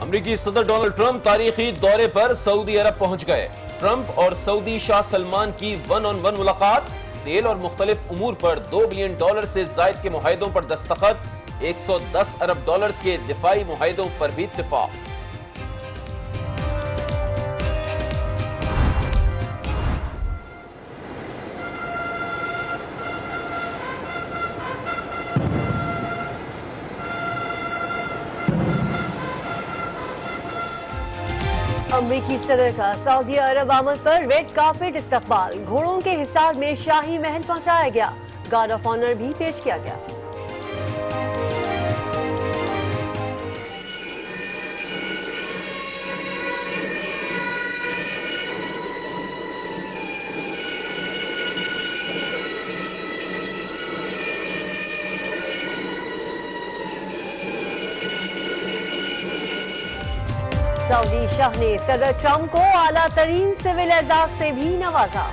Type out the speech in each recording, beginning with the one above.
अमेरिकी सदर Donald Trump तारीखी दौरे पर सऊदी अरब पहुंच गए। ट्रंप और सऊदी शाह सलमान की वन-ऑन-वन मुलाकात, तेल और मुख्तलिफ उमूर पर $2 बिलियन से जायद के मुआहिदों पर दस्तखत, $110 अरब के दिफाई मुआहिदों पर भी इत्तिफाक। अमरीकी सदर का सऊदी अरब आमद पर रेड कार्पेट इस्तकबाल, घोड़ों के हिसार में शाही महल पहुंचाया गया, गार्ड ऑफ ऑनर भी पेश किया गया। सऊदी शाह ने सदर ट्रंप को आला तरीन सिविल एजाज से भी नवाजा।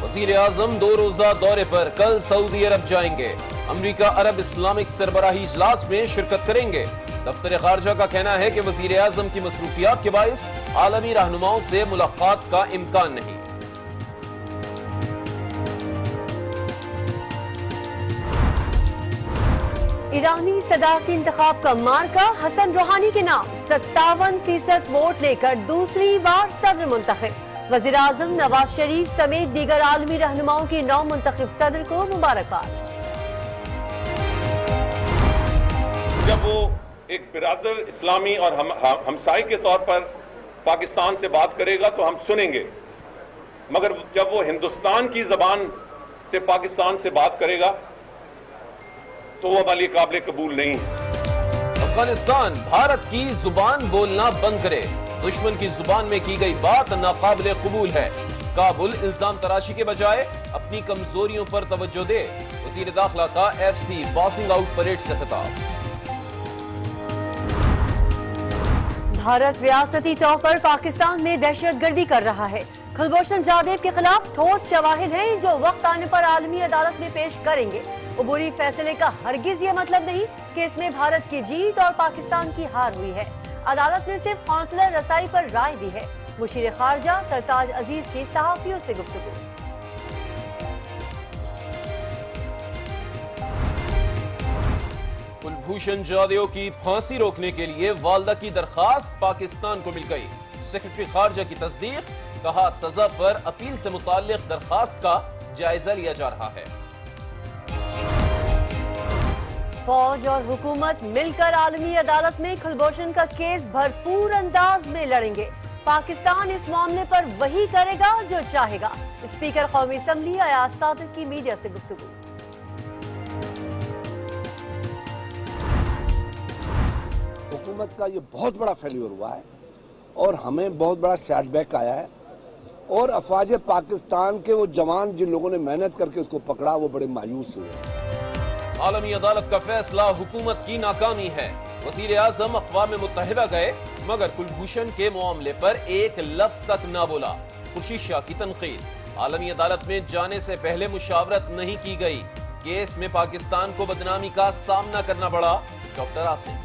वजीर आजम 2 रोजा दौरे पर कल सऊदी अरब जाएंगे। अमेरिका अरब इस्लामिक सरबराही इजलास में शिरकत करेंगे। दफ्तर खारजा का कहना है कि वजीर आजम की मसरूफियात के बाइस आलमी रहनुमाओं से मुलाकात का इम्कान नहीं। ईरानी सदारती इंतखाब का मार्का हसन रूहानी के नाम, 57% वोट लेकर दूसरी बार सदर मुंतखब। वजीर आजम नवाज शरीफ समेत दीगर आलमी रहनुमाओं की नौ मुंतखब सदर को मुबारकबाद। जब वो एक बिरादर इस्लामी और हमसाई के तौर पर पाकिस्तान से बात करेगा तो हम सुनेंगे, मगर जब वो हिंदुस्तान की जबान से पाकिस्तान से बात करेगा तो वो हमारे लिए काबिल कबूल नहीं है। अफगानिस्तान भारत की जुबान बोलना बंद करे, दुश्मन की जुबान में की गई बात नाकाबिल कबूल है। काबुल इल्जाम तराशी के बजाय अपनी कमजोरियों पर तवज्जो दे, वजीर दाखिला का FC पासिंग आउट परेड से खिताब। भारत रियासती तौर पर पाकिस्तान में दहशतगर्दी कर रहा है। कुलभूषण जाधव के खिलाफ ठोस शवाहिद हैं जो वक्त आने पर आलमी अदालत में पेश करेंगे। अबूरी फैसले का हरगिज ये मतलब नहीं कि इसमें भारत की जीत और पाकिस्तान की हार हुई है। अदालत ने सिर्फ कौंसलर रसाई पर राय दी है। मुशीर खारजा सरताज अजीज की सहाफियों से गुफ्तगू। कुलभूषण जाधव की फांसी रोकने के लिए वालदा की दरखास्त पाकिस्तान को मिल गई। सेक्रेटरी खारजा की तस्दीक, कहा सजा पर अपील से मुताल्लिक दरखास्त का जायजा लिया जा रहा है। फौज और हुकूमत मिलकर आलमी अदालत में कुलभूषण का केस भरपूर अंदाज में लड़ेंगे। पाकिस्तान इस मामले पर वही करेगा जो चाहेगा। स्पीकर कौमी असम्बली अयाज सादिक की मीडिया से गुफ्तगू। हुकूमत का ये बहुत बड़ा फेल्योर हुआ है और हमें बहुत बड़ा सेटबैक आया है और अफवाज पाकिस्तान के वो जवान जिन लोगों ने मेहनत करके उसको पकड़ा वो बड़े मायूस हुए। आलमी अदालत का फैसला हुकूमत की नाकामी है। वजीर आजम अक़वाम मुत्तहिदा गए मगर कुलभूषण के मामले पर एक लफ्ज तक ना बोला। खुर्शीद शाह की तनकीद, आलमी अदालत में जाने से पहले मुशावरत नहीं की गई, केस में पाकिस्तान को बदनामी का सामना करना पड़ा। डॉक्टर आसिम,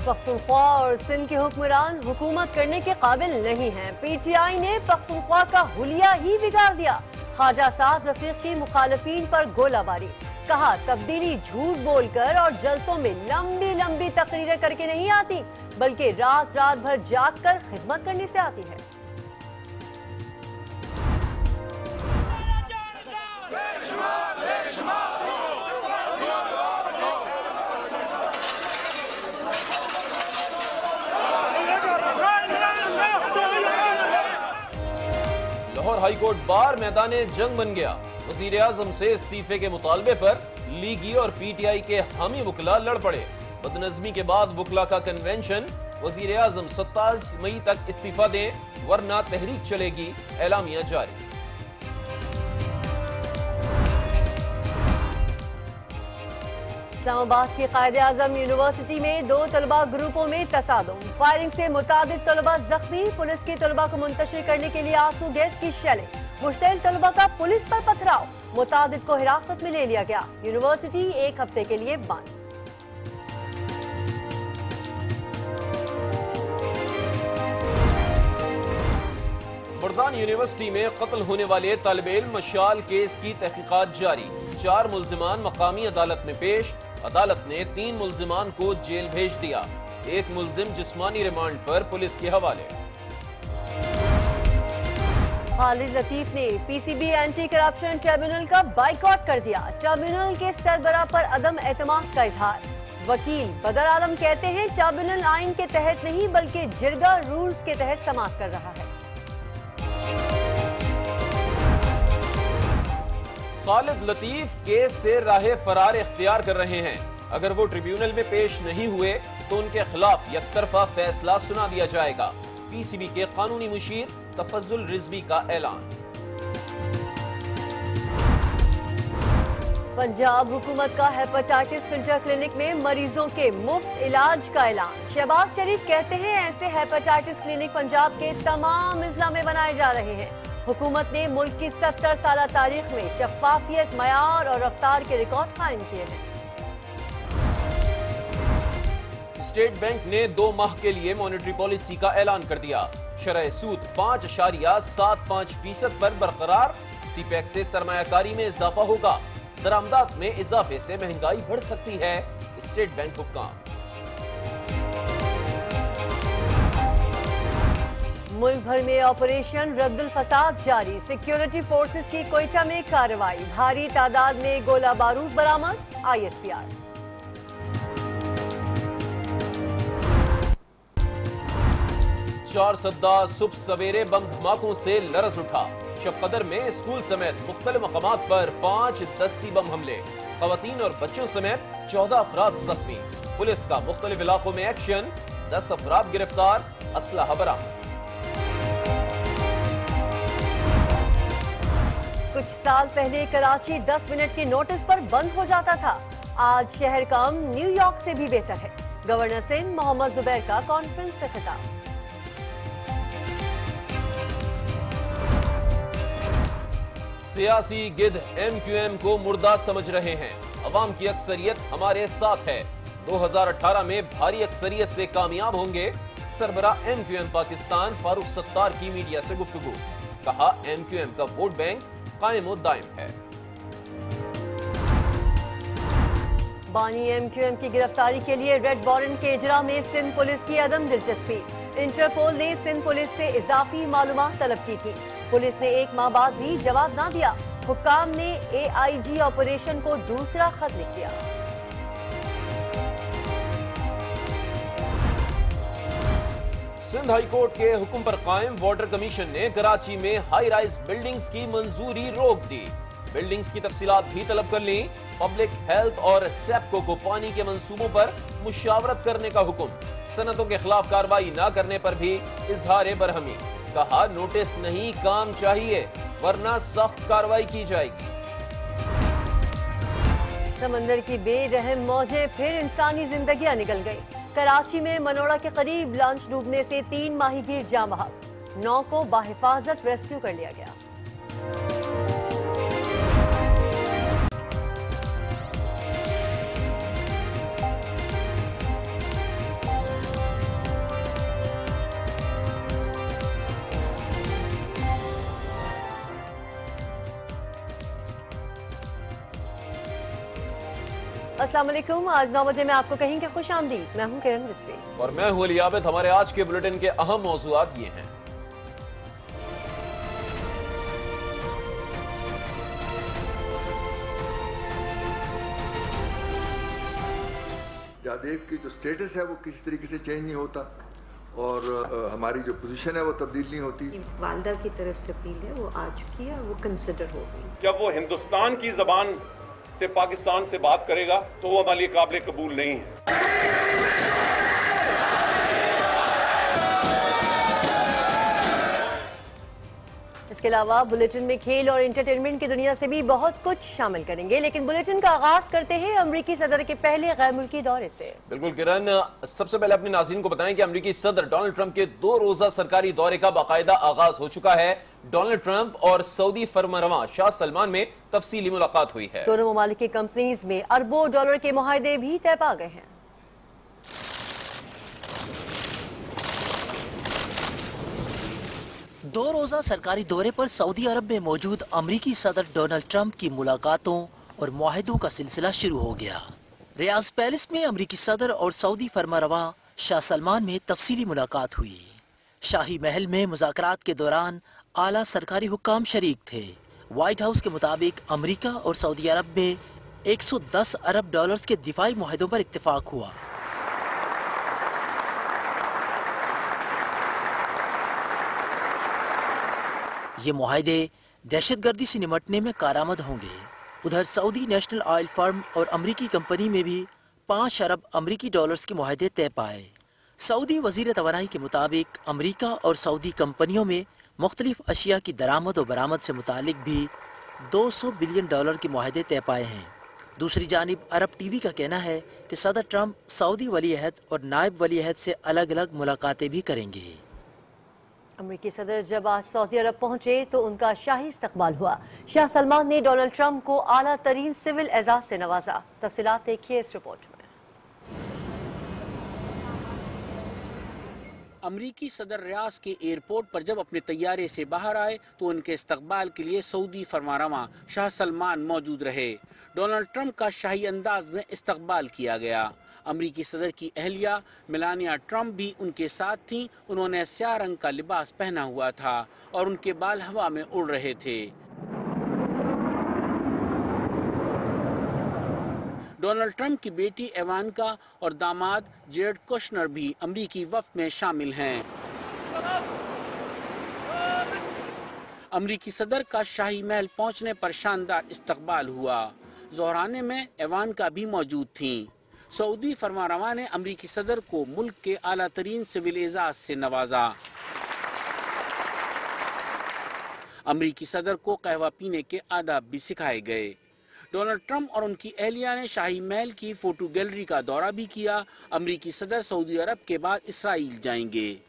पख्तूनख्वा और सिंध के हुक्मरान हुकूमत करने के काबिल नहीं हैं। PTI ने पख्तूनख्वा का हुलिया ही बिगाड़ दिया। ख्वाजा साद रफीक की मुखालफीन पर गोलाबारी, कहा तब्दीली झूठ बोलकर और जलसों में लंबी लंबी तकरीरें करके नहीं आती बल्कि रात रात भर जाग कर खिदमत करने से आती है। लाहौर हाईकोर्ट बार मैदाने जंग बन गया। वजीर आजम से इस्तीफे के मुतालबे पर लीगी और PTI के हामी वकला लड़ पड़े। बदनज़मी के बाद वकला का कन्वेंशन, वजीर आजम 27 मई तक इस्तीफा दें वरना तहरीक चलेगी, एलामिया जारी। इस्लामाबाद की कायद-ए-आज़म यूनिवर्सिटी में 2 तलबा ग्रुपों में तसादुम, फायरिंग से मुतादिद तलबा जख्मी, पुलिस की तलबा को मुंतशिर करने के लिए आंसू गैस की शेलिंग। मुश्तइल तलबा का पुलिस पर पथराव, मुतादिद को हिरासत में ले लिया गया। यूनिवर्सिटी 1 हफ्ते के लिए बंद। मुर्दान यूनिवर्सिटी में कत्ल होने वाले तालिब इल्म मशाल केस की तहकीकात जारी। 4 मुल्जिमान मकामी अदालत में पेश। अदालत ने 3 मुल्जिमान को जेल भेज दिया। 1 मुल्जिम जिस्मानी रिमांड पर पुलिस के हवाले। खालिद लतीफ ने पीसीबी एंटी करप्शन ट्रिब्यूनल का बाइकॉट कर दिया। ट्रिब्यूनल के सरबराह पर अदम एतमाद का इजहार। वकील बदर आलम कहते हैं ट्रिब्यूनल आइन के तहत नहीं बल्कि जिरगा रूल्स के तहत समाअत कर रहा है। खालिद लतीफ केस से राह फरार इख्तियार कर रहे हैं। अगर वो ट्रिब्यूनल में पेश नहीं हुए तो उनके खिलाफ यकतरफा फैसला सुना दिया जाएगा। पीसीबी के कानूनी मुशीर तफज्जुल रिजवी का ऐलान। पंजाब हुकूमत का हेपेटाइटिस फिल्टर क्लिनिक में मरीजों के मुफ्त इलाज का ऐलान। शहबाज शरीफ कहते हैं ऐसे हेपेटाइटिस क्लिनिक पंजाब के तमाम अजला में बनाए जा रहे हैं। हुकूमत ने मुल्क की 70 साल तारीख में शफाफियत, मयार और रफ्तार के रिकॉर्ड कायम किए हैं। स्टेट बैंक ने 2 माह के लिए मॉनेटरी पॉलिसी का ऐलान कर दिया। शरह सूद 5.75% पर बरकरार। सीपैक से सरमायाकारी में इजाफा होगा। दरामदात में इजाफे से महंगाई बढ़ सकती है। स्टेट बैंक हुक्काम। मुल्क भर में ऑपरेशन रद्दुल फसाद जारी। सिक्योरिटी फोर्सेस की कोयटा में कार्रवाई। भारी तादाद में गोला बारूद बरामद। ISPR। चार सद्दा सुबह सवेरे बम धमाकों से लरज उठा। शब कदर में स्कूल समेत मुख्तलिफ मकामात पर 5 दस्ती बम हमले। खवातीन और बच्चों समेत 14 अफराद जख्मी। पुलिस का मुख्तलिफ इलाकों में एक्शन। 10 अफराद गिरफ्तार। असलहा बरामद। कुछ साल पहले कराची 10 मिनट के नोटिस पर बंद हो जाता था। आज शहर कम न्यूयॉर्क से भी बेहतर है। गवर्नर सिंध मोहम्मद जुबैर का कॉन्फ्रेंस से खिताब। सियासी गिद्ध MQM को मुर्दा समझ रहे हैं। अवाम की अक्सरियत हमारे साथ है। 2018 में भारी अक्सरियत से कामयाब होंगे। सरबरा MQM पाकिस्तान फारूक सत्तार की मीडिया से गुफ्तगू। कहा MQM का वोट बैंक कायम और दायम है। बानी MQM की गिरफ्तारी के लिए रेड वारंट के इजरा में सिंध पुलिस की अदम दिलचस्पी। इंटरपोल ने सिंध पुलिस से इजाफी मालूमात तलब की थी। पुलिस ने 1 माह बाद भी जवाब ना दिया। हुक्काम ने AIG ऑपरेशन को दूसरा खत लिख दिया। सिंध हाई कोर्ट के हुक्म पर कायम वाटर कमीशन ने कराची में हाई राइज बिल्डिंग्स की मंजूरी रोक दी। बिल्डिंग्स की तफसीलात भी तलब कर ली। पब्लिक हेल्थ और सेप्को को पानी के मंसूबों पर मुशावरत करने का हुक्म। सनतों के खिलाफ कार्रवाई न करने पर भी इजहार बरहमी। कहा नोटिस नहीं, काम चाहिए वरना सख्त कार्रवाई की जाएगी। समंदर की बेरहम मौजें फिर इंसानी जिंदगियां निकल गई। कराची में मनोड़ा के करीब लॉन्च डूबने से 3 माहीगीर जाँ बहक। 9 को बाहिफाजत रेस्क्यू कर लिया गया। अस्सलाम वालेकुम। आज 9 बजे मैं आपको कहेंगे खुश आमदीद। मैं हूं किरण रिजवी और मैं हूं अली आबिद। हमारे आज के बुलेटिन के अहम मौजूआत ये हैं। जादेब की जो स्टेटस है वो किसी तरीके से चेंज नहीं होता और हमारी जो पोजीशन है वो तब्दील नहीं होती। वालदा की तरफ से अपील है वो आ चुकी है और वो कंसिडर हो गई। जब वो हिंदुस्तान की जबान से पाकिस्तान से बात करेगा तो वो हमारे लिए काबिल कबूल नहीं है। इसके अलावा बुलेटिन में खेल और एंटरटेनमेंट की दुनिया से भी बहुत कुछ शामिल करेंगे, लेकिन बुलेटिन का आगाज करते हैं अमरीकी सदर के पहले गैर मुल्की दौरे से। बिल्कुल किरण, सबसे पहले अपने नाज़रीन को बताएं कि अमरीकी सदर डोनाल्ड ट्रंप के 2 रोजा सरकारी दौरे का बाकायदा आगाज हो चुका है। डोनाल्ड ट्रंप और सऊदी फरमारवा शाह सलमान में तफसीली मुलाकात हुई है। दोनों ममालिक की कंपनीज में अरबों डॉलर के मुआहदे भी तय पा गए हैं। दो रोजा सरकारी दौरे पर सऊदी अरब में मौजूद अमरीकी सदर डोनाल्ड ट्रंप की मुलाकातों और मुआहदों का सिलसिला शुरू हो गया। रियाज पैलेस में अमरीकी सदर और सऊदी फरमारवा शाह सलमान में तफसीली मुलाकात हुई। शाही महल में मुज़ाकरात के दौरान आला सरकारी हुक्काम शरीक थे। व्हाइट हाउस के मुताबिक अमरीका और सऊदी अरब में 110 अरब डॉलर्स के दिफाई मुआहदों पर इत्तेफाक हुआ। ये मुआहदे दहशतगर्दी से निपटने में कारआमद होंगे। उधर सऊदी नेशनल ऑयल फर्म और अमरीकी कंपनी में भी 5 अरब अमरीकी डॉलर्स के मुआहदे तय पाए। सऊदी वजीर तवानाई के मुताबिक अमरीका और सऊदी कंपनियों में मुख्तलिफ अशिया की दरामद और बरामद से मुतालिक भी 200 बिलियन डॉलर के मुआहदे तय पाए हैं। दूसरी जानिब अरब टीवी का कहना है कि सदर ट्रंप सऊदी वली अहद और नायब वली अहद से अलग अलग मुलाकातें भी करेंगे। अमरीकी सदर जब आज सऊदी अरब पहुंचे तो उनका शाही इस्तकबाल हुआ। शाह सलमान ने डोनाल्ड ट्रंप को आला तरीन सिविल एजाज से नवाजा। तफसीलात देखिए इस रिपोर्ट में। अमरीकी सदर रियाज के एयरपोर्ट पर जब अपने तैयारे से बाहर आए तो उनके इस्तकबाल के लिए सऊदी फरमारवा शाह सलमान मौजूद रहे। डोनाल्ड ट्रंप का शाही अंदाज में इस्तकबाल किया गया। अमरीकी सदर की अहलिया मेलानिया ट्रंप भी उनके साथ थीं। उन्होंने स्याह रंग का लिबास पहना हुआ था और उनके बाल हवा में उड़ रहे थे। डोनाल्ड ट्रंप की बेटी इवांका और दामाद जेरेड कुशनर भी अमरीकी वफ्द में शामिल हैं। अमरीकी सदर का शाही महल पहुंचने पर शानदार इस्तकबाल हुआ। ज़ोहराने में इवांका भी मौजूद थीं। सऊदी फरमारवा ने अमरीकी सदर को मुल्क के आला तरीन सिविल एजाज से नवाजा। अमरीकी सदर को कहवा पीने के आदाब भी सिखाए गए। डोनाल्ड ट्रंप और उनकी अहलिया ने शाही महल की फोटो गैलरी का दौरा भी किया। अमरीकी सदर सऊदी अरब के बाद इसराइल जाएंगे।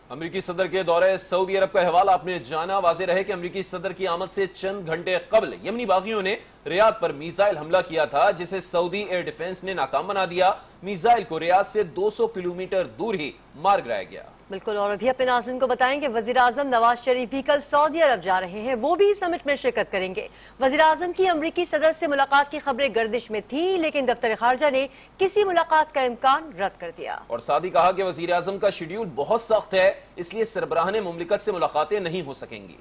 अमरीकी सदर के दौरे सऊदी अरब का हवाला आपने जाना। वाज़ेह रहे कि अमरीकी सदर की आमद से चंद घंटे कबल यमनी बागियों ने रियाद पर मिसाइल हमला किया था, जिसे सऊदी एयर डिफेंस ने नाकाम बना दिया। मिसाइल को रियाद से 200 किलोमीटर दूर ही मार गिराया गया। बिल्कुल, और अभी अपने नाज़रीन को बताएं कि वज़ीर आज़म नवाज शरीफ भी कल सऊदी अरब जा रहे हैं। वो भी समिट में शिरकत करेंगे। वज़ीर आज़म की अमरीकी सदर से मुलाकात की खबरें गर्दिश में थी, लेकिन दफ्तर खारजा ने किसी मुलाकात का इम्कान रद्द कर दिया। और साथ ही कहा कि वज़ीर आज़म का शेड्यूल बहुत सख्त है, इसलिए सरबराहान मुमलिकत से मुलाकातें नहीं हो सकेंगी।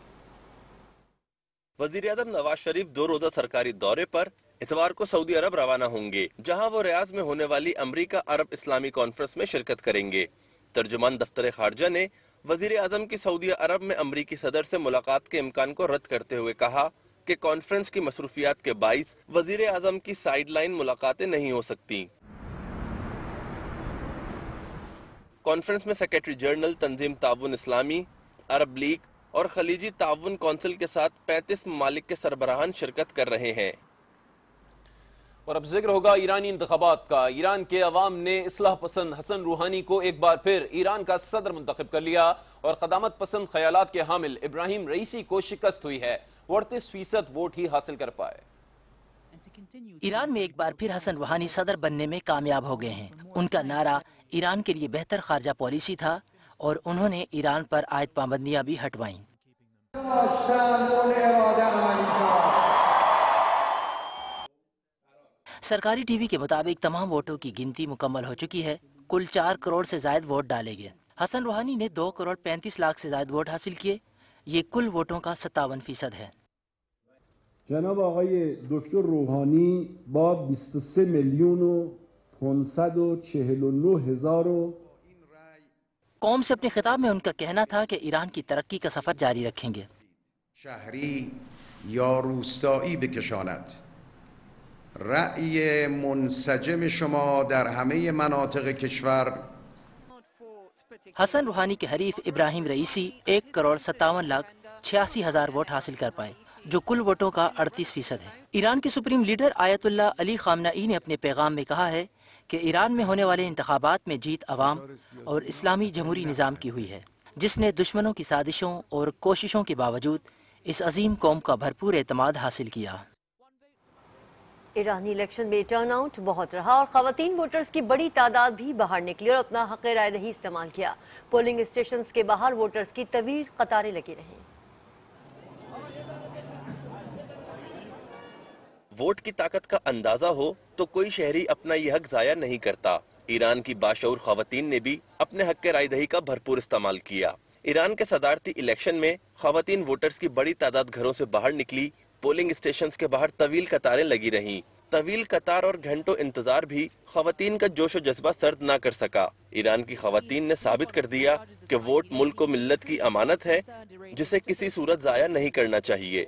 वज़ीर आज़म नवाज शरीफ 2 रोजा सरकारी दौरे पर इतवार को सऊदी अरब रवाना होंगे, जहां वो रियाद में होने वाली अमरीका अरब इस्लामी कॉन्फ्रेंस में शिरकत करेंगे। तर्जुमान दफ्तर खारजा ने वज़ीर आज़म की सऊदी अरब में अमरीकी सदर से मुलाकात के इम्कान को रद्द करते हुए कहा कि कॉन्फ्रेंस की मसरूफियात के बाइस वज़ीर आज़म की साइड लाइन मुलाकातें नहीं हो सकती। कॉन्फ्रेंस में सेक्रेटरी जनरल तंजीम ताउन इस्लामी, अरब लीग और खलीजी ताउन कौंसिल के साथ 35 ममालिक के सरबराहान शिरकत कर रहे हैं। और अब जिक्र होगा ईरानी इंतखाबात का। ईरान के अवाम ने इस्लाह पसंद हसन रूहानी को एक बार फिर ईरान का सदर मुंतखब कर लिया और खदामत पसंद ख्यालात के हामिल इब्राहिम रईसी को शिकस्त हुई है। 38% वोट ही हासिल कर पाए। ईरान में एक बार फिर हसन रूहानी सदर बनने में कामयाब हो गए हैं। उनका नारा ईरान के लिए बेहतर खारजा पॉलिसी था और उन्होंने ईरान पर आयद पाबंदियां भी हटवाईं। सरकारी टीवी के मुताबिक तमाम वोटों की गिनती मुकम्मल हो चुकी है। कुल 4 करोड़ से ज्यादा वोट डाले गए। हसन रूहानी ने 2 करोड़ 35 लाख से ज्यादा वोट हासिल किए। ये कुल वोटों का 57% है। जनाब आक़ाई डॉक्टर रूहानी बा 23 मिलियन 549,000 कौम से अपने खिताब में उनका कहना था कि ईरान की तरक्की का सफर जारी रखेंगे। शहरी या रोस्ताई बकशानत रअय मुनसजम शुमा दर हमे मनातिक़ कश्वर। हसन रूहानी के हरीफ इब्राहिम रईसी 1 करोड़ 57 लाख 86,000 वोट हासिल कर पाए, जो कुल वोटों का 38% है। ईरान के सुप्रीम लीडर आयतुल्लाह अली खामनाई ने अपने पैगाम में कहा है कि ईरान में होने वाले इंतखाबात में जीत अवाम और इस्लामी जमहूरी निज़ाम की हुई है, जिसने दुश्मनों की साजिशों और कोशिशों के बावजूद इस अजीम कौम का भरपूर एतमाद हासिल किया। ईरानी इलेक्शन में टर्नआउट बहुत रहा और खवातीन वोटर्स की बड़ी तादाद भी बाहर निकली और अपना हक राय दही इस्तेमाल किया। पोलिंग स्टेशंस के बाहर वोटर्स की तवील कतारें लगी रहीं। वोट की ताकत का अंदाजा हो तो कोई शहरी अपना ये हक जाया नहीं करता। ईरान की बाशऊर खवातीन ने भी अपने हक के राय दही का भरपूर इस्तेमाल किया। ईरान के सदारती इलेक्शन में खवातीन वोटर्स की बड़ी तादाद घरों से बाहर निकली। पोलिंग स्टेशंस के बाहर तवील कतारें लगी रहीं। तवील कतार और घंटों इंतजार भी खवातीन का जोश और जज्बा सर्द ना कर सका। ईरान की खवातीन ने साबित कर दिया कि वोट मुल्क और मिल्लत की अमानत है, जिसे किसी सूरत जाया नहीं करना चाहिए।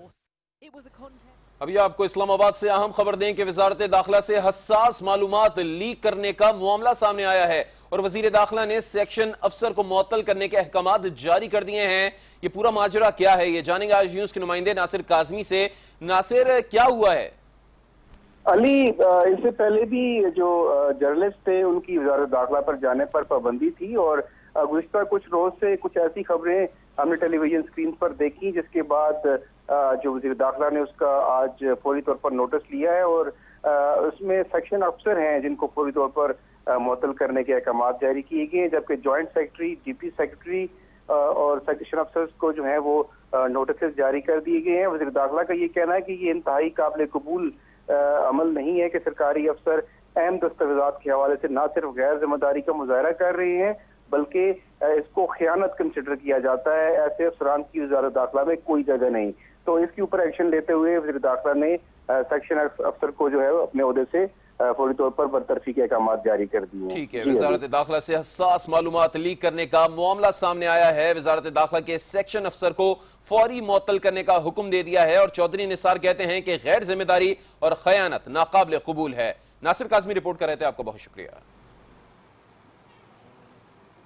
अभी आपको इस्लामाबाद से अहम खबर दें कि वजारत दाखिला से हसास मालूमात लीक करने का मामला सामने आया है और वजीर दाखिला ने सेक्शन अफसर को मुअत्तल करने के अहकामात जारी कर दिए हैं। ये पूरा माजरा क्या है, ये जानेंगे आज न्यूज के नुमाइंदे नासिर काजमी से। नासिर, क्या हुआ है? अली, इससे पहले भी जो जर्नलिस्ट थे उनकी वजारत दाखिला पर जाने पर पाबंदी थी और गुज़िश्ता कुछ रोज से कुछ ऐसी खबरें हमने टेलीविजन स्क्रीन पर देखी, जिसके बाद जो वज़ीर दाखिला ने उसका आज फौरी तौर पर नोटिस लिया है और उसमें सेक्शन अफसर हैं जिनको फौरी तौर पर मुअत्तल करने के अहकामात जारी किए गए, जबकि जॉइंट सेक्रेटरी, डिप्टी सेक्रेटरी और सेक्शन अफसर्स को जो है वो नोटिस जारी कर दिए गए हैं। वज़ीर दाखिला का ये कहना है कि ये इंतहाई काबिल कबूल अमल नहीं है कि सरकारी अफसर अहम दस्तावेजात के हवाले से न सिर्फ गैर जिम्मेदारी का मुजाहरा कर रहे हैं बल्कि इसको खयानत कंसिडर किया जाता है। ऐसे अफसरान की वज़ारत दाखिला में कोई जगह नहीं। तो इसके ऊपर एक्शन लेते हुए वज़ीर दाखिला ने सेक्शन अफसर को जो है अपने ओहदे से फौरी तौर पर बरतरफी के अहकामात जारी कर दिए। ठीक है, वजारत दाखिला से हसास मालूमात लीक करने का मामला सामने आया है। वजारत दाखिला के सेक्शन अफसर को फौरी मुअत्तल करने का हुक्म दे दिया है और चौधरी निसार कहते हैं कि गैर जिम्मेदारी और खयानत नाकाबिल कबूल है। नासिर काज़मी रिपोर्ट कर रहे थे, आपका बहुत शुक्रिया।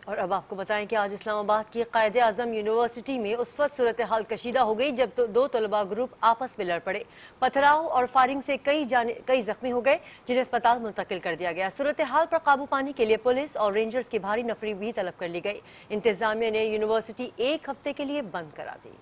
और अब आपको बताएं कि आज इस्लामाबाद की कायदे आजम यूनिवर्सिटी में उस वक्त सूरत हाल कशीदा हो गई जब दो तलबा ग्रुप आपस में लड़ पड़े। पथराव और फायरिंग से कई जख्मी हो गए, जिन्हें अस्पताल मुंतकिल कर दिया गया। सूरत हाल पर काबू पाने के लिए पुलिस और रेंजर्स की भारी नफरी भी तलब कर ली गई। इंतजामिया ने यूनिवर्सिटी 1 हफ्ते के लिए बंद करा दी।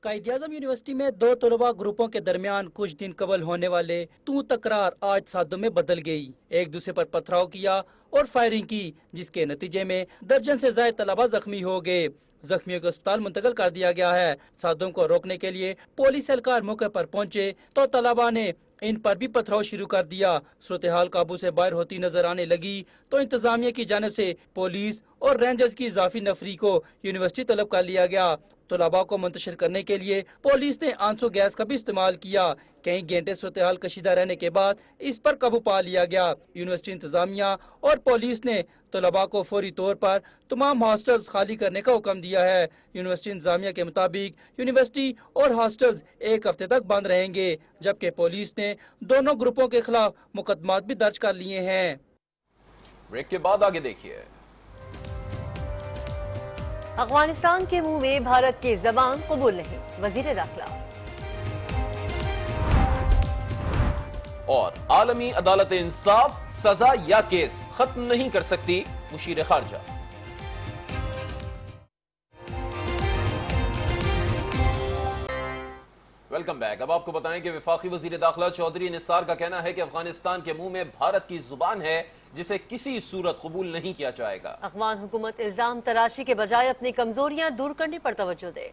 कायद-ए-आज़म यूनिवर्सिटी में दो तलबा ग्रुपों के दरमियान कुछ दिन कबल होने वाले तू तकरार आज सादों में बदल गई। एक दूसरे पर पथराव किया और फायरिंग की, जिसके नतीजे में दर्जन से ज्यादा तलबा जख्मी हो गए। जख्मियों को अस्पताल मुंतकिल कर दिया गया है। सादों को रोकने के लिए पुलिस एहलकार मौके पर पहुंचे तो तलबा ने इन पर भी पथराव शुरू कर दिया। सूरत हाल काबू से बाहर होती नजर आने लगी तो इंतजामिया की जानिब से पुलिस और रेंजर्स की इजाफी नफरी को यूनिवर्सिटी तलब कर लिया गया। तलबा को मुंतशिर करने के लिए पुलिस ने आंसू गैस का भी इस्तेमाल किया। कई घंटे सूरत हाल कशीदा रहने के बाद इस पर काबू पा लिया गया। यूनिवर्सिटी इंतजामिया और पुलिस ने तलबा को फौरी तौर पर तमाम हॉस्टल्स खाली करने का हुक्म दिया है। यूनिवर्सिटी इंतजामिया के मुताबिक यूनिवर्सिटी और हॉस्टल्स 1 हफ्ते तक बंद रहेंगे, जबकि पुलिस ने दोनों ग्रुपों के खिलाफ मुकदमात भी दर्ज कर लिए हैं। ब्रेक के बाद आगे देखिए। अफगानिस्तान के मुंह में भारत की जबान कबूल नहीं, वजीर दाखिला। और आलमी अदालत इंसाफ सजा या केस खत्म नहीं कर सकती, मुशीर खारजा। Welcome back. अब आपको बताएं कि वफाकी वजीर दाखिला चौधरी निसार का कहना है कि अफगानिस्तान के मुंह में भारत की जुबान है, जिसे किसी सूरत कबूल नहीं किया जाएगा। अफगान हुकूमत इल्जाम तराशी के बजाय अपनी कमजोरियां दूर करने पर तवज्जो दे।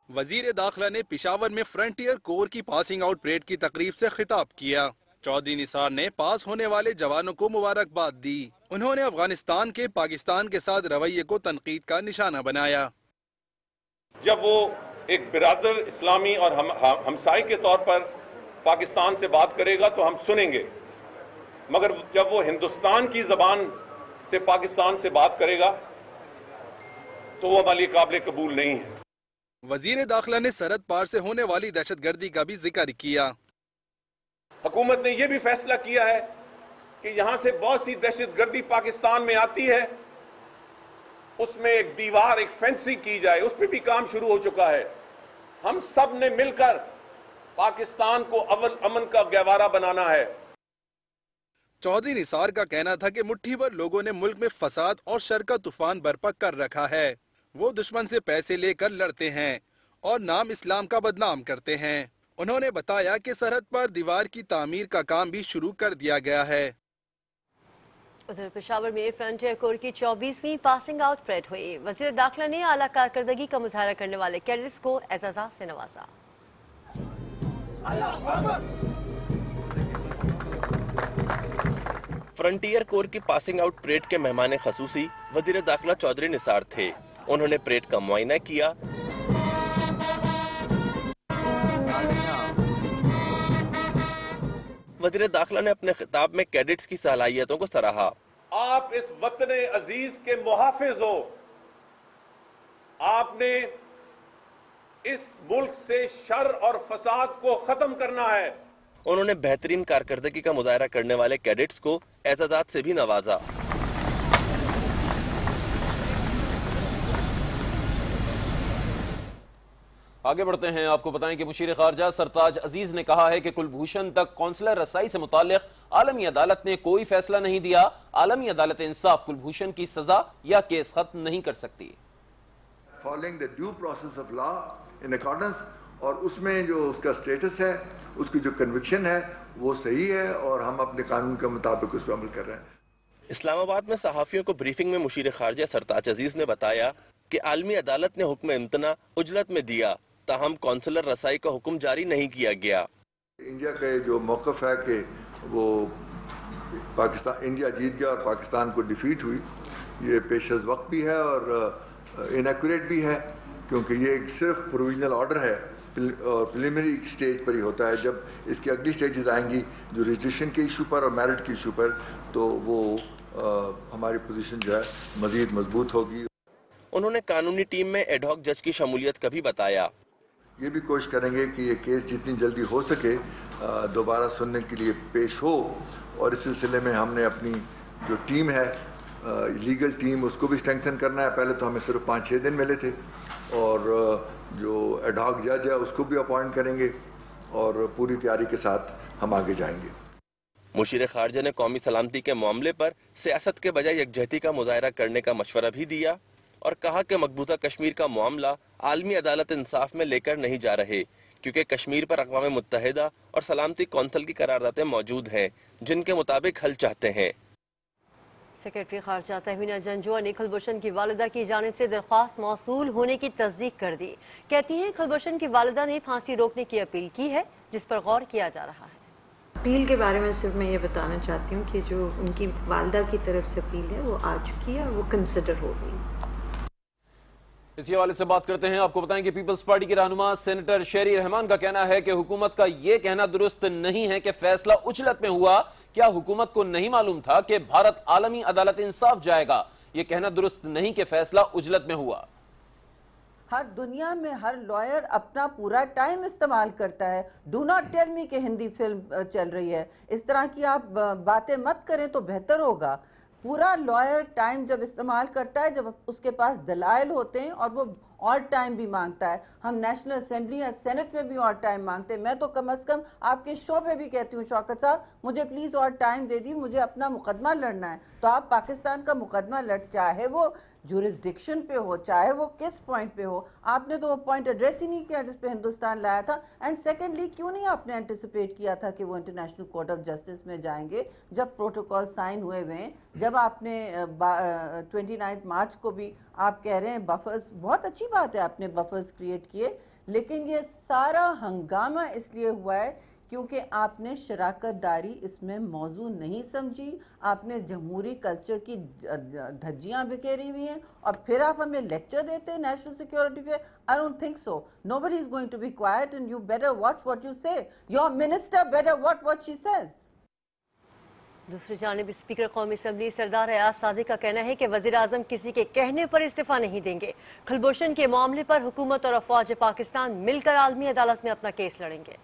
वजीर दाखिला ने पिशावर में फ्रंटियर कोर की पासिंग आउट परेड की तकरीब से खिताब किया। चौधरी निसार ने पास होने वाले जवानों को मुबारकबाद दी। उन्होंने अफगानिस्तान के पाकिस्तान के साथ रवैये को तनकीद का निशाना बनाया। जब वो एक बिरादर इस्लामी और हमसाई के तौर पर पाकिस्तान से बात करेगा तो हम सुनेंगे, मगर जब वो हिंदुस्तान की जबान से पाकिस्तान से बात करेगा तो वो हमारे लिए काबिल कबूल नहीं है। वजीर दाखिला ने सरहद पार से होने वाली दहशतगर्दी का भी जिक्र किया। हुकूमत ने यह भी फैसला किया है कि यहां से बहुत सी दहशतगर्दी पाकिस्तान में आती है, उसमें एक दीवार, एक फेंसिंग की जाए, उस पर भी काम शुरू हो चुका है। हम सब ने मिलकर पाकिस्तान को अमन का गहवारा बनाना है। चौधरी निसार का कहना था कि मुट्ठी भर लोगों ने मुल्क में फसाद और शर का तूफान बर्पा कर रखा है। वो दुश्मन से पैसे लेकर लड़ते हैं और नाम इस्लाम का बदनाम करते हैं। उन्होंने बताया कि सरहद पर दीवार की तामीर का काम भी शुरू कर दिया गया है। उधर पेशावर में फ्रंटियर कोर की 24वीं पासिंग आउट परेड हुई। वज़ीर दाखिला ने आला कारकर्दगी का मुजाहरा करने वाले कैडेट्स को एजाज़ात से नवाजा। फ्रंटियर कोर की पासिंग आउट परेड के मेहमान खसूसी वज़ीर दाखिला चौधरी निसार थे। उन्होंने परेड का मुआयना किया। वज़ीर दाखिला ने अपने खिताब में कैडेट्स की सलाहियतों को सराहा। आप इस वतन अजीज के मुहाफिज हो। आपने इस मुल्क से शर और फसाद को खत्म करना है। उन्होंने बेहतरीन कारकर्दगी का मुजाहरा करने वाले कैडेट्स को एजाज़ात से भी नवाजा। आगे बढ़ते हैं। आपको बताएं कि मुशीर खारजा सरताज अजीज ने कहा है कि कुलभूषण तक कौंसलर रसाई से मुताल्लिक आलमी अदालत ने कोई फैसला नहीं दिया। आलमी अदालत इंसाफ कुलभूषण की सजा या केस खत्म नहीं कर सकती। Following the due process of law in accordance, और उसमें जो उसका स्टेटस है, उसकी जो कन्विक्शन है वो सही है और हम अपने कानून के मुताबिक उस पर अमल कर रहे हैं। इस्लामाबाद में सहाफियों को ब्रीफिंग में मुशीर खारजा सरताज अजीज ने बताया कि आलमी अदालत ने हुक्म इम्तना उजलत में दिया, ताहम कौंसलर रसाई का हुक्म जारी नहीं किया गया। इंडिया का जो मौक़िफ़ है कि वो पाकिस्तान, इंडिया जीत गया और पाकिस्तान को डिफीट हुई, ये पेश अज़ वक्त भी है और इनएक्यूरेट भी है, क्योंकि ये सिर्फ प्रोविजनल ऑर्डर है और प्रिलिमिनरी स्टेज पर ही होता है। जब इसकी अगली स्टेजेस आएंगी जो रजिस्ट्रेशन के इशू पर और मेरिट के इशू पर, तो वो हमारी पोजीशन जो है मज़ीद मजबूत होगी। उन्होंने कानूनी टीम में एडहॉक जज की शमूलियत का भी बताया। ये भी कोशिश करेंगे कि ये केस जितनी जल्दी हो सके दोबारा सुनने के लिए पेश हो, और इस सिलसिले में हमने अपनी जो टीम है लीगल टीम, उसको भी स्ट्रेंथन करना है। पहले तो हमें सिर्फ 5-6 दिन मिले थे, और जो एडहॉक जज है उसको भी अपॉइंट करेंगे और पूरी तैयारी के साथ हम आगे जाएंगे। मुशीर खारजा ने कौमी सलामती के मामले पर सियासत के बजाय यकजहती का मुजाहरा करने का मशवरा भी दिया और कहा कि मकबूजा कश्मीर का मामला आलमी अदालत इंसाफ में लेकर नहीं जा रहे, क्योंकि कश्मीर पर अक़वाम मुत्तहिदा और सलामती कौंसिल की करारदादें मौजूद हैं जिनके मुताबिक हल चाहते हैं। सेक्रेटरी खारजा तहमीना जंजुआ ने कुलभूषण की वालिदा की जानिब से दरख्वास्त मौसूल होने की तस्दीक कर दी। कहती हैं कुलभूषण की वालिदा ने फांसी रोकने की अपील की है, जिस पर गौर किया जा रहा है। अपील के बारे में सिर्फ मैं ये बताना चाहती हूँ कि जो उनकी वालिदा की तरफ से अपील है वो आ चुकी है और वो कंसिडर हो गई। इसी हवाले से बात करते हैं। आपको बताएं कि पीपल्स पार्टी के रहनुमा सेनेटर शेरी रहमान का कहना है कि हुकूमत का यह कहना दुरुस्त नहीं है कि फैसला उजलत में हुआ। क्या हुकूमत को नहीं मालूम था कि भारत आलमी अदालत इंसाफ जाएगा? यह कहना दुरुस्त नहीं कि फैसला उजलत में हुआ। हर दुनिया में हर लॉयर अपना पूरा टाइम इस्तेमाल करता है। डू नॉट टेल मी कि हिंदी फिल्म चल रही है, इस तरह की आप बातें मत करें तो बेहतर होगा। पूरा लॉयर टाइम जब इस्तेमाल करता है जब उसके पास दलाइल होते हैं, और वो और टाइम भी मांगता है। हम नेशनल असेंबली या सेनेट में भी और टाइम मांगते हैं। मैं तो कम से कम आपके शो पे भी कहती हूँ, शौकत साहब मुझे प्लीज़ और टाइम दे दी, मुझे अपना मुकदमा लड़ना है। तो आप पाकिस्तान का मुकदमा लड़, चाहे वो जुरिस्डिक्शन पे हो, चाहे वो किस पॉइंट पे हो। आपने तो वो पॉइंट एड्रेस ही नहीं किया जिस पे हिंदुस्तान लाया था। एंड सेकेंडली, क्यों नहीं आपने एंटिसिपेट किया था कि वो इंटरनेशनल कोर्ट ऑफ जस्टिस में जाएंगे जब प्रोटोकॉल साइन हुए हुए हैं? जब आपने 29 मार्च को भी आप कह रहे हैं बफर्स, बहुत अच्छी बात है आपने बफर्स क्रिएट किए, लेकिन ये सारा हंगामा इसलिए हुआ है क्योंकि आपने शराकतदारी इसमें मौजू नहीं समझी। आपने जमहूरी कल्चर की धज्जियां बिखेरी हुई हैं और फिर आप हमें लेक्चर देते हैं नेशनल सिक्योरिटी पे। I don't think so. Nobody is going to be quite and you better watch what you say. Your minister better watch what she says. दूसरी जानिब स्पीकर कौमी असम्बली सरदार अयाज सादिक का कहना है कि वज़ीर आज़म किसी के कहने पर इस्तीफा नहीं देंगे। कुलभूषण के मामले पर हुकूमत और अफवाज पाकिस्तान मिलकर आलमी अदालत में अपना केस लड़ेंगे।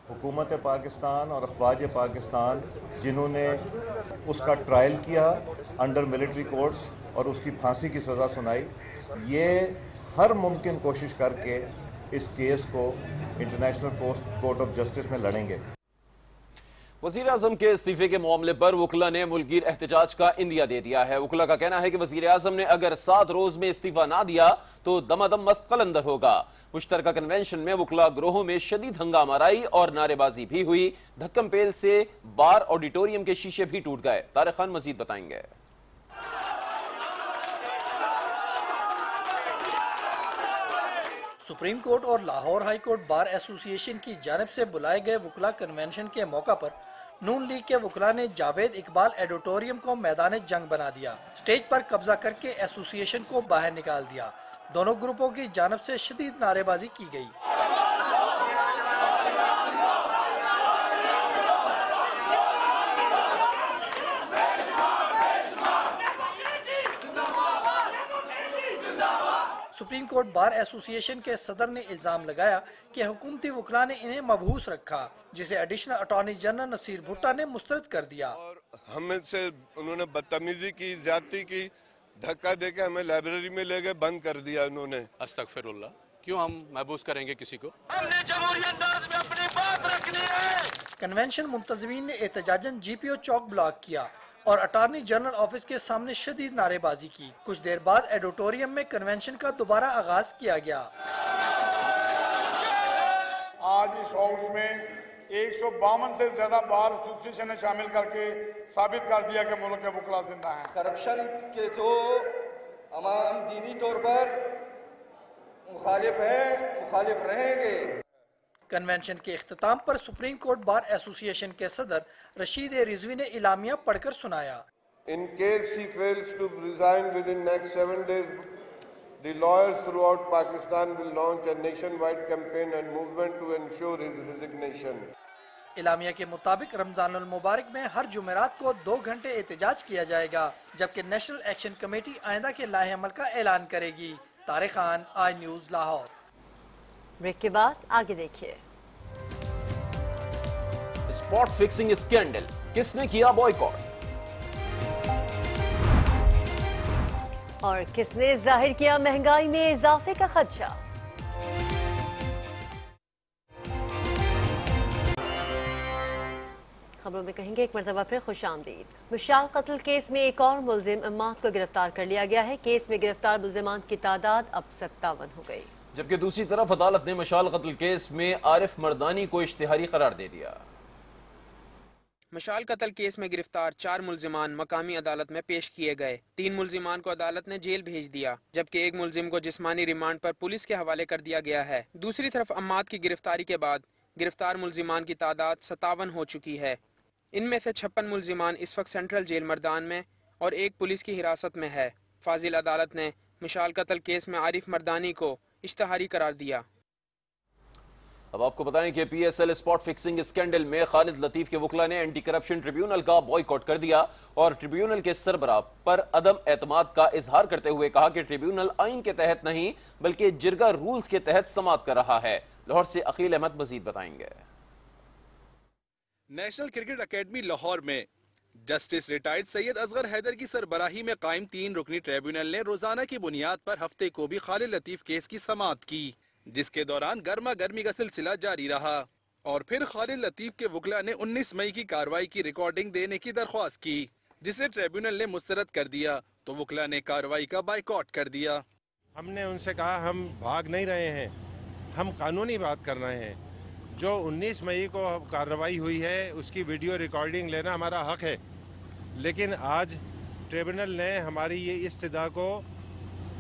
हुकूमत पाकिस्तान और अफवाज पाकिस्तान जिन्होंने उसका ट्रायल किया अंडर मिलिट्री कोर्ट्स और उसकी फांसी की सज़ा सुनाई, ये हर मुमकिन कोशिश करके इस केस को इंटरनेशनल कोर्ट ऑफ जस्टिस में लड़ेंगे। वज़ीर-ए-आज़म के इस्तीफे के मामले पर वकला ने मुल्कगीर एहतजाज का इंदिया दे दिया है। वकला का कहना है कि वज़ीर-ए-आज़म ने अगर 7 रोज में इस्तीफा ना दिया तो दमादम मस्त कलंदर होगा। मुश्तरका कन्वेंशन में वकला ग्रोहों में शदीद हंगामाराई और नारेबाजी भी हुई। धक्कम पेल से बार ऑडिटोरियम के शीशे भी टूट गए। तारिक खान मजीद बताएंगे। सुप्रीम कोर्ट और Lahore high court bar association की जानिब से बुलाए गए वकला कन्वेंशन के मौका पर नून लीग के वकला ने जावेद इकबाल एडिटोरियम को मैदान जंग बना दिया। स्टेज पर कब्जा करके एसोसिएशन को बाहर निकाल दिया। दोनों ग्रुपों की जानिब से शदीद नारेबाजी की गई। सुप्रीम कोर्ट बार एसोसिएशन के सदर ने इल्जाम लगाया कि हुकूमती वकला ने इन्हें मबहूस रखा, जिसे एडिशनल अटॉर्नी जनरल नसीर भुट्टा ने मुस्तरद कर दिया। और हमें से उन्होंने बदतमीजी की, ज्यादती की, धक्का देके हमें लाइब्रेरी में ले गए, बंद कर दिया उन्होंने। अस्तगफिरुल्लाह, क्यों हम महबूस करेंगे किसी को? हमने जमहूरी अंदाज में अपनी बात रखनी है। कन्वेंशन मुंतजमीन ने एहतजाजन GPO चौक ब्लॉक किया और अटॉर्नी जनरल ऑफिस के सामने शदीद नारेबाजी की। कुछ देर बाद एडिटोरियम में कन्वेंशन का दोबारा आगाज किया गया। आज इस हाउस में 152 से ज्यादा बार एसोसिएशन ने शामिल करके साबित कर दिया कि मुल्क के वकला जिंदा हैं। करप्शन के तो हम दीनी तौर पर मुखालिफ हैं, मुखालिफ रहेंगे। कन्वेंशन के इख्तिताम पर सुप्रीम कोर्ट बार एसोसिएशन के सदर रशीद रिजवी ने इलामिया पढ़कर सुनाया। In case she fails to resign within next 7 days, the lawyers throughout Pakistan will launch a nationwide campaign and movement to ensure his resignation. इलामिया के मुताबिक रमजानुल मुबारक में हर जुमेरात को 2 घंटे एहतजाज किया जाएगा, जबकि नेशनल एक्शन कमेटी आइंदा के लाहे अमल का ऐलान करेगी। तारिक खान, आई न्यूज, लाहौर। ब्रेक के बाद आगे देखिए। स्पॉट फिक्सिंग स्कैंडल, किसने किया बॉयकॉट और किसने जाहिर किया महंगाई में इजाफे का खदशा? खबरों में कहेंगे एक मरतबा फिर खुश आमदीद। मिशाल कत्ल केस में एक और मुलजिम अम्माद को गिरफ्तार कर लिया गया है। केस में गिरफ्तार मुलजिमान की तादाद अब 57 हो गई। जबकि दूसरी तरफ अदालत ने मशाल कत्ल केस में आरिफ मर्दानी को इश्तिहारी करार दे दिया। मशाल कत्ल केस में गिरफ्तार 4 मुलजिमान मकामी अदालत में पेश किए गए। 3 मुलजिमान को अदालत ने जेल भेज दिया, जबकि एक मुलजिम को जिस्मानी रिमांड पर पुलिस के हवाले कर दिया गया है। दूसरी तरफ अम्माद की गिरफ्तारी के बाद गिरफ्तार मुलजिमान की तादाद 57 हो चुकी है। इनमें से 56 मुलजिमान इस वक्त सेंट्रल जेल मर्दान में और एक पुलिस की हिरासत में है। फाजिल अदालत ने मशाल कत्ल केस में आरिफ मर्दानी को इश्तिहारी करार दिया। अब आपको बताएं कि PSL स्पॉट फिक्सिंग स्कैंडल में खालिद लतीफ के वकला ने एंटी करप्शन ट्रिब्यूनल का बॉयकॉट कर दिया और ट्रिब्यूनल के सरबराह पर अदम एतमाद का इजहार करते हुए कहा कि ट्रिब्यूनल आइन के तहत नहीं बल्कि जिरगा रूल्स के तहत समाअत कर रहा है। लाहौर से अकील अहमद मजीद बताएंगे। नेशनल क्रिकेट अकेडमी लाहौर में जस्टिस रिटायर्ड सैयद असगर हैदर की सरबराही में कायम 3 रुकनी ट्रिब्यूनल ने रोजाना की बुनियाद पर हफ्ते को भी खालिद लतीफ केस की समाअत की, जिसके दौरान गर्मा गर्मी का सिलसिला जारी रहा और फिर खालिद लतीफ के वकला ने 19 मई की कार्रवाई की रिकॉर्डिंग देने की दरख्वास्त की, जिसे ट्रिब्यूनल ने मुस्तरद कर दिया तो वकला ने कार्रवाई का बाइकआउट कर दिया। हमने उनसे कहा हम भाग नहीं रहे हैं, हम कानूनी बात कर रहे हैं। जो 19 मई को कार्रवाई हुई है उसकी वीडियो रिकॉर्डिंग लेना हमारा हक है, लेकिन आज ट्रिब्यूनल ने हमारी ये इस्तदा को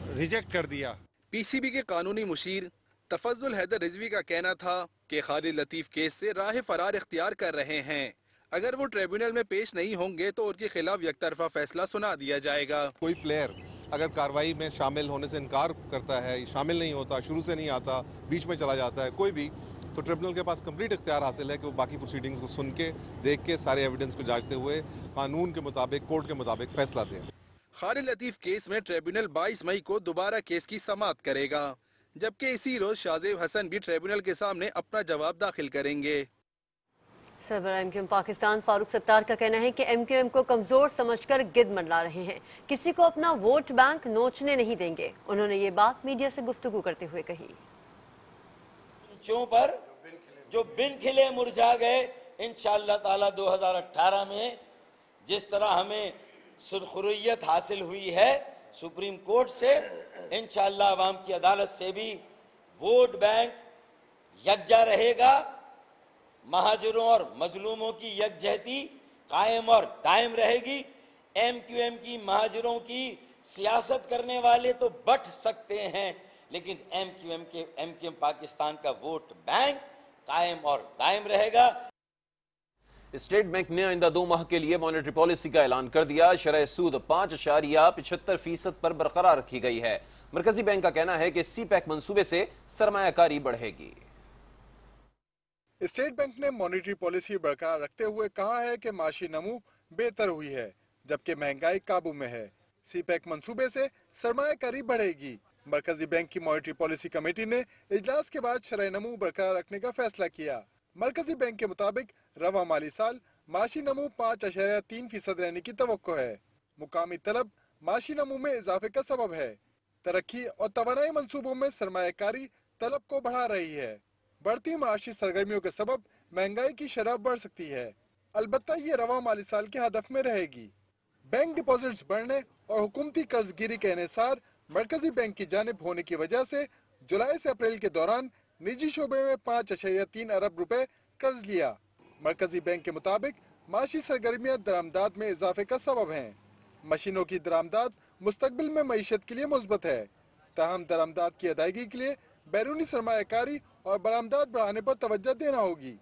रिजेक्ट कर दिया। PCB के कानूनी मुशीर तफज्जुल हैदर रिजवी का कहना था कि खालिद लतीफ केस से राह फरार इख्तियार कर रहे हैं। अगर वो ट्रिब्यूनल में पेश नहीं होंगे तो उनके खिलाफ यकतरफा फैसला सुना दिया जाएगा। कोई प्लेयर अगर कार्रवाई में शामिल होने से इनकार करता है, शामिल नहीं होता, शुरू से नहीं आता, बीच में चला जाता है कोई भी, तो ट्रिब्यूनल के पास कंप्लीट इख्तियार हासिल है कि वो बाकी प्रोसीडिंग्स को सुन के, देख के, सारे एविडेंस को जांचते हुए कानून के मुताबिक, कोर्ट के मुताबिक फैसला दें। खालिद लतीफ केस में ट्रिब्यूनल 22 मई को दोबारा केस की समाअत करेगा, जबकि इसी रोज शाहजेब हसन भी ट्रिब्यूनल के सामने अपना जवाब दाखिल करेंगे। सरबराह एमक्यूएम पाकिस्तान फारूक सत्तार का कहना है कि एमक्यूएम को कमजोर समझकर गिद्ध मंडला रहे हैं, किसी को अपना वोट बैंक नोचने नहीं देंगे। उन्होंने ये बात मीडिया से गुफ्तगू करते हुए कही। पर जो बिन खिले मुरझा गए, इंशाअल्लाह ताला 2018 में जिस तरह हमें सुरखुरियत हासिल हुई है सुप्रीम कोर्ट से, इंशाअल्लाह अवाम की अदालत से भी वोट बैंक यकजा रहेगा। महाजरों और मजलूमों की यकजहती कायम और दायम रहेगी। एमक्यूएम की महाजरों की सियासत करने वाले तो बट सकते हैं, लेकिन एमक्यूएम पाकिस्तान का वोट बैंक कायम और दायम रहेगा। स्टेट बैंक ने आइंदा 2 माह के लिए मॉनेटरी पॉलिसी का ऐलान कर दिया। शरह सूद 5.75% पर बरकरार रखी गई है। मरकजी बैंक का कहना है कि सीपैक मंसूबे से सरमायाकारी बढ़ेगी। स्टेट बैंक ने मॉनेटरी पॉलिसी बरकरार रखते हुए कहा है कि माशी नमू बेहतर हुई है, जबकि महंगाई काबू में है। सीपैक मंसूबे से सरमायाकारी बढ़ेगी। मरकजी बैंक की मॉनेटरी पॉलिसी कमेटी ने इजलास के बाद शरह नमू बरकरार रखने का फैसला किया। मरकजी बैंक के मुताबिक रवा माली साल माशी नमू 5.3% रहने की तवक्को है। मुकामी तलब माशी नमू में इजाफे का सबब है। तरक्की और तवानाई मंसूबों में सरमायाकारी तलब को बढ़ा रही है। बढ़ती माशी सरगर्मियों के सबब महंगाई की शरह बढ़ सकती है। अलबत्ता ये रवा माली साल के हदफ में रहेगी। बैंक डिपॉजिट्स बढ़ने और हुकूमती कर्जगिरी के इन्हिसार मरकजी बैंक की जानिब होने की वजह से जुलाई से अप्रैल के दौरान निजी शोबे में 5.3 अरब रुपए कर्ज लिया। मरकजी बैंक के मुताबिक माशी सरगर्मियां दरामदाद में इजाफे का सबब हैं। मशीनों की दरामदाद मुस्तकबिल में मईशत के लिए मुस्बत है, ताहम दरामदाद की अदायगी के लिए बैरूनी सरमायाकारी और बरामदाद बढ़ाने पर तवज्जो देना होगी।